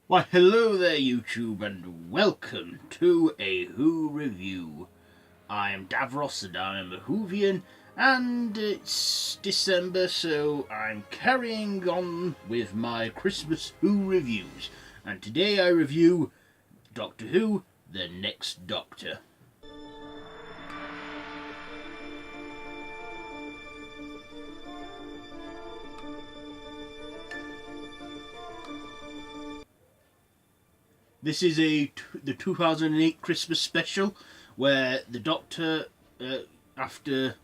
Why, hello there YouTube, and welcome to a Who review. I am Davros and I am a Whovian, and it's December, so I'm carrying on with my Christmas Who reviews. And today I review Doctor Who, The Next Doctor. This is the 2008 Christmas special, where the Doctor, after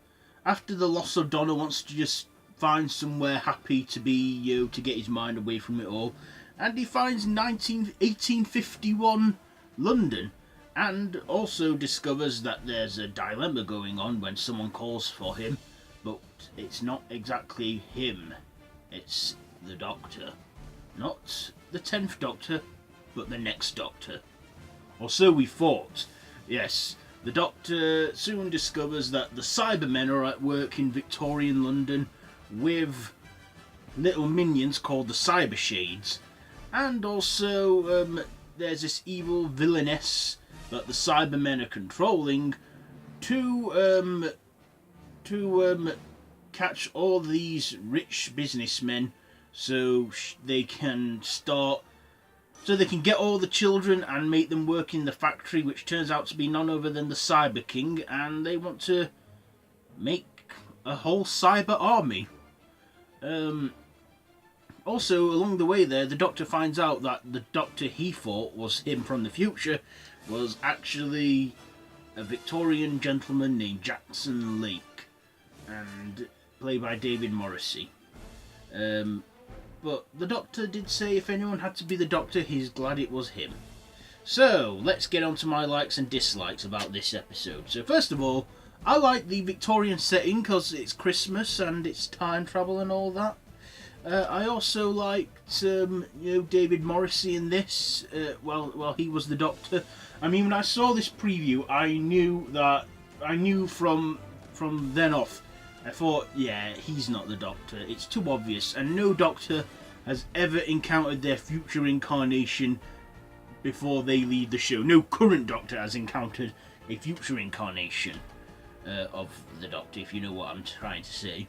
the loss of Donna, wants to just find somewhere happy to be, to get his mind away from it all, and he finds 1851 London, and also discovers that there's a dilemma going on when someone calls for him, but it's not exactly him, it's the Doctor. Not the 10th Doctor, but the next Doctor. Or so we thought. Yes, the Doctor soon discovers that the Cybermen are at work in Victorian London with little minions called the Cybershades. And also there's this evil villainess that the Cybermen are controlling to catch all these rich businessmen so they can get all the children and make them work in the factory, which turns out to be none other than the CyberKing, and they want to make a whole cyber army. Also, along the way there, the Doctor finds out that the Doctor he thought was him from the future was actually a Victorian gentleman named Jackson Lake, and played by David Morrissey. But the Doctor did say if anyone had to be the Doctor, he's glad it was him. So, let's get on to my likes and dislikes about this episode. So first of all, I like the Victorian setting because it's Christmas and it's time travel and all that. I also liked, David Morrissey in this, while he was the Doctor. I mean, when I saw this preview, I knew from then off, I thought, yeah, he's not the Doctor. It's too obvious, and no Doctor has ever encountered their future incarnation before they leave the show. No current Doctor has encountered a future incarnation of the Doctor, if you know what I'm trying to say.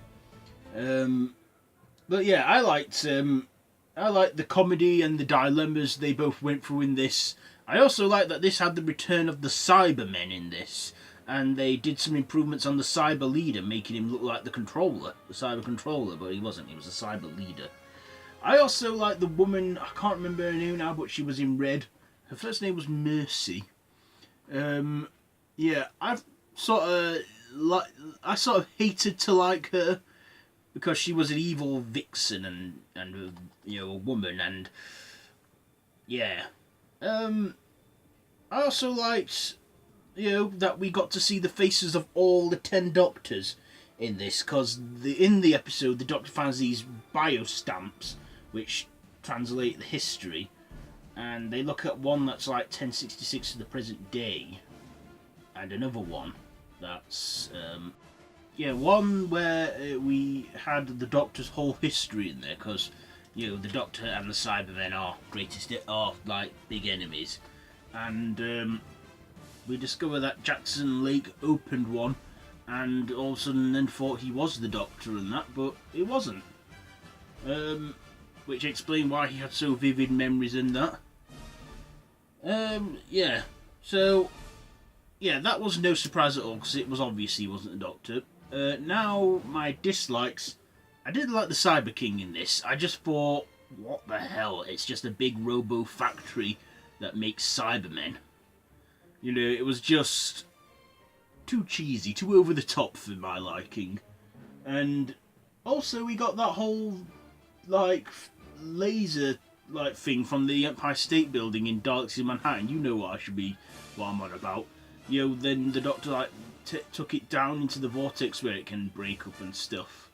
But yeah, I liked the comedy and the dilemmas they both went through in this. I also like that this had the return of the Cybermen in this. And they did some improvements on the cyber leader, making him look like the controller, the cyber controller, but he wasn't, he was a cyber leader. I also like the woman, I can't remember her name now, but she was in red. Her first name was Mercy. Yeah, I sort of hated to like her, because she was an evil vixen and a woman, and yeah. I also liked, that we got to see the faces of all the 10 Doctors in this, because in the episode the Doctor finds these biostamps which translate the history, and they look at one that's like 1066 to the present day, and another one that's one where we had the Doctor's whole history in there, because the Doctor and the Cybermen are like big enemies, and we discover that Jackson Lake opened one, and all of a sudden then thought he was the Doctor and that, but it wasn't. Which explained why he had so vivid memories in that. Yeah. So, yeah, that was no surprise at all, because it was obvious he wasn't the Doctor. Now, my dislikes. I did like the CyberKing in this. I just thought, what the hell? It's just a big robo factory that makes Cybermen. It was just too cheesy, too over the top for my liking. And also we got that whole, laser, thing from the Empire State Building in Daleks in Manhattan. You know what I'm on about. Then the Doctor, took it down into the vortex where it can break up and stuff.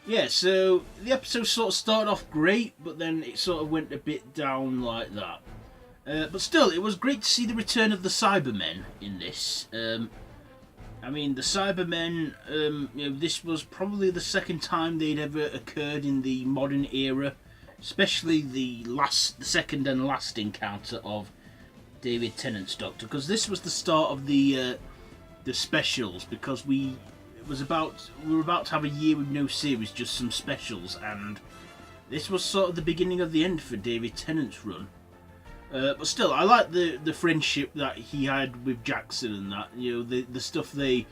Yeah, so the episode sort of started off great, but then it sort of went a bit down like that. But still, it was great to see the return of the Cybermen in this. I mean, the Cybermen, this was probably the second time they'd ever occurred in the modern era. especially the second and last encounter of David Tennant's Doctor, because this was the start of the specials, because we were about to have a year with no series, just some specials, and this was sort of the beginning of the end for David Tennant's run. But still, I like the friendship that he had with Jackson and that, the stuff they,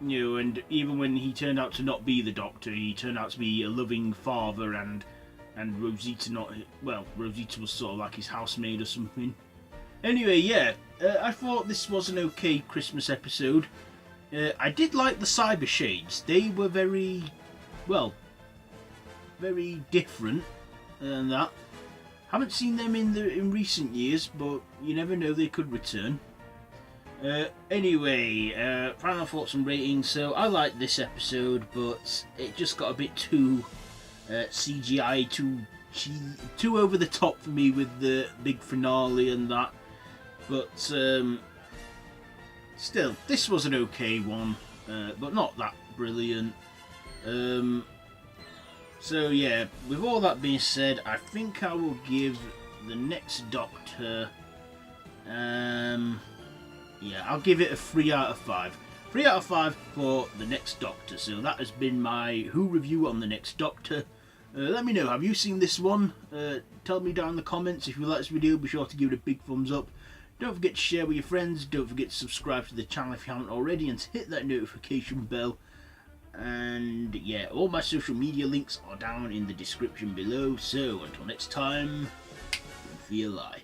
and even when he turned out to not be the Doctor, he turned out to be a loving father, and Rosita Rosita was sort of like his housemaid or something. Anyway, yeah, I thought this was an okay Christmas episode. I did like the cyber shades. They were very different than that. Haven't seen them in recent years, but you never know, they could return. Anyway, final thoughts and ratings. So I liked this episode, but it just got a bit too CGI, too over the top for me with the big finale and that. But still, this was an okay one, but not that brilliant. So yeah, with all that being said, I think I will give the next Doctor, I'll give it a 3 out of 5. 3 out of 5 for the next Doctor. So that has been my Who review on the next Doctor. Let me know, have you seen this one? Tell me down in the comments. If you like this video, be sure to give it a big thumbs up. Don't forget to share with your friends. Don't forget to subscribe to the channel if you haven't already, and to hit that notification bell. And yeah, all my social media links are down in the description below. So until next time, Velile.